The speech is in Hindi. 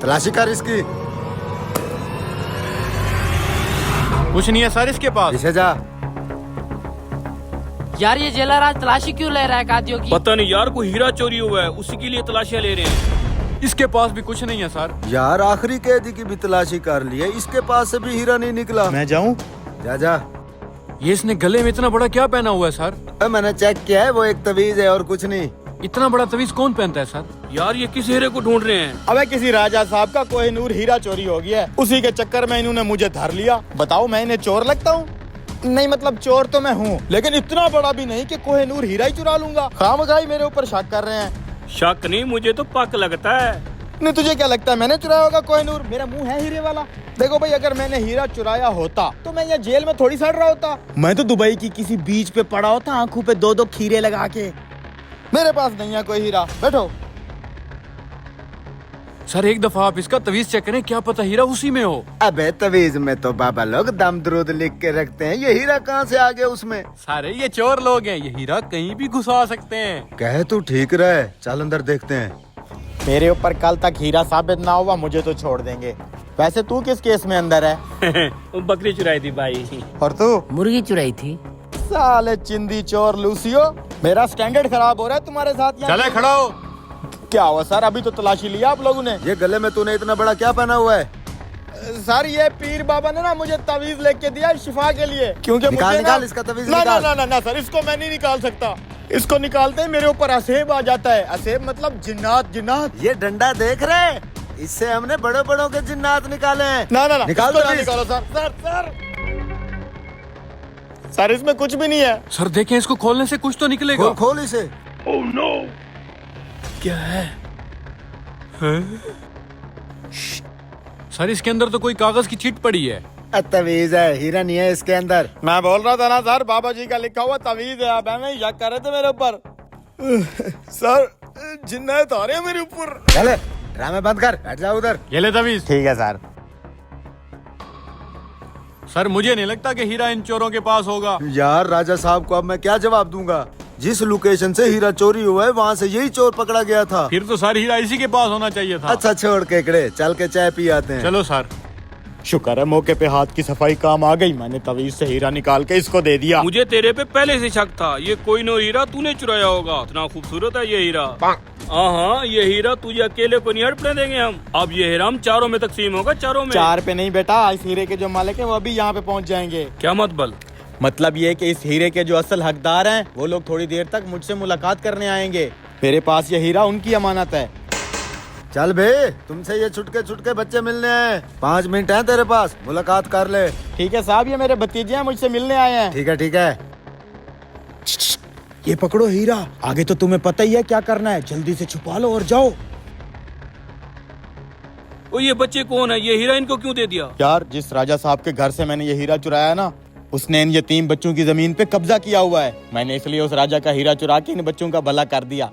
तलाशी कर इसकी। कुछ नहीं है सर इसके पास। पीछे जा। यार ये जेलर आज तलाशी क्यों ले रहा है कादियों की? पता नहीं यार, कोई हीरा चोरी हुआ है, उसी के लिए तलाशियां ले रहे हैं। इसके पास भी कुछ नहीं है सर। यार आखिरी कैदी की भी तलाशी कर ली है, इसके पास से भी हीरा नहीं निकला। मैं जाऊं? जा जा। ये इसने गले में इतना बड़ा क्या पहना हुआ है सर? मैंने चेक किया है, वो एक तवीज है और कुछ नहीं। इतना बड़ा तवीज कौन पहनता है सर? यार ये किस हीरे को ढूंढ रहे हैं? अबे किसी राजा साहब का कोहिनूर हीरा चोरी हो गया है, उसी के चक्कर में इन्होंने मुझे धर लिया। बताओ मैं इन्हें चोर लगता हूँ? नहीं मतलब चोर तो मैं हूँ, लेकिन इतना बड़ा भी नहीं कि कोहिनूर हीरा ही चुरा लूंगा। खामखाई मेरे ऊपर शक कर रहे हैं। शक नहीं, मुझे तो पक लगता है। नहीं तुझे क्या लगता है मैंने चुराया होगा कोहिनूर? मेरा मुंह है हीरे वाला। देखो भाई, अगर मैंने हीरा चुराया होता तो मैं यहाँ जेल में थोड़ी सड़ रहा होता। मैं तो दुबई की किसी बीच पे पड़ा होता, आंखों पे दो दो खीरे लगा के। मेरे पास नहीं है कोई हीरा। बैठो। सर एक दफा आप इसका तवीज चेक करें, क्या पता हीरा उसी में हो। अबे तवीज में तो बाबा लोग दम दरूद लिख के रखते हैं, ये हीरा कहाँ से आ गया उसमें? सारे ये चोर लोग हैं, ये हीरा कहीं भी घुसा सकते हैं। कहे तू ठीक रहे, चल अंदर देखते हैं। मेरे ऊपर कल तक हीरा साबित ना हुआ मुझे तो छोड़ देंगे। वैसे तू किस केस में अंदर है? वो बकरी चुराई थी भाई। और तू? मुर्गी चुराई थी। साले चिंदी चोर लूसियो, मेरा स्टैंडर्ड खराब हो रहा है तुम्हारे साथ यहाँ। चले खड़ा हो। क्या हुआ सर? अभी तो तलाशी लिया आप लोगों ने। ये गले में तूने इतना बड़ा क्या पहना हुआ है? सर ये पीर बाबा ने ना मुझे तवीज लेके दिया शिफा के लिए, क्योंकि निकाल मुझे निकाल ना... इसका तवीज ना, निकाल। ना ना ना सर, इसको मैं नहीं निकाल सकता। इसको निकालते ही मेरे ऊपर असेब आ जाता है। असेब मतलब जिन्नात। जिन्नात। ये डंडा देख रहे, इससे हमने बड़े बड़ों के जिन्नात निकाले हैं। ना ना ना, निकाल इसको दो ना प्लीज। निकालो सर। सर सर सर इसमें कुछ भी नहीं है। सर देखें, इसको खोलने से कुछ तो निकलेगा। खोल खोल इसे। क्या है? सर इसके अंदर तो कोई कागज की चिट पड़ी है। तवीज है, हीरा नहीं है इसके अंदर। मैं बोल रहा था ना सर, बाबा जी का लिखा हुआ तवीज है। आप हमें शक कर रहे थे मेरे ऊपर। सर जिन्नात आ रहे हैं मेरे ऊपर। चले ड्रामे बंद कर, बैठ जाओ उधर। ये ले तवीज। ठीक है सर। सर मुझे नहीं लगता कि हीरा इन चोरों के पास होगा। यार राजा साहब को अब मैं क्या जवाब दूंगा? जिस लोकेशन से हीरा चोरी हुआ है वहाँ से यही चोर पकड़ा गया था। फिर तो सर हीरा इसी के पास होना चाहिए था। अच्छा छोड़ केकड़े, चल के चाय पी आते हैं। चलो सर। शुक्र है मौके पे हाथ की सफाई काम आ गई। मैंने तवीज से हीरा निकाल के इसको दे दिया। मुझे तेरे पे पहले से शक था, ये कोई नो हीरा तूने चुराया होगा। इतना खूबसूरत है ये हीरा। हाँ, ये हीरा तुझे अकेले को नहीं हड़पने देंगे हम। अब ये हीरा हम चारों में तकसीम होगा, चारों में। चार पे नहीं बेटा, इस हीरे के जो मालिक है वो अभी यहाँ पे पहुँच जाएंगे। क्या मतबल? मतलब ये कि इस हीरे के जो असल हकदार हैं वो लोग थोड़ी देर तक मुझसे मुलाकात करने आएंगे। मेरे पास ये हीरा उनकी अमानत है। चल बे, तुमसे ये छुटके छुटके बच्चे मिलने हैं। 5 मिनट हैं तेरे पास, मुलाकात कर ले। ठीक है साहब, ये मेरे भतीजे हैं, मुझसे मिलने आए हैं। ठीक है ठीक है। ये पकड़ो हीरा, आगे तो तुम्हें पता ही है क्या करना है। जल्दी से छुपा लो और जाओ। ओ ये बच्चे कौन है? ये हीरा इनको क्यों दे दिया? यार जिस राजा साहब के घर से मैंने ये हीरा चुराया ना, उसने इन यतीम बच्चों की जमीन पे कब्जा किया हुआ है। मैंने इसलिए उस राजा का हीरा चुरा के इन बच्चों का भला कर दिया।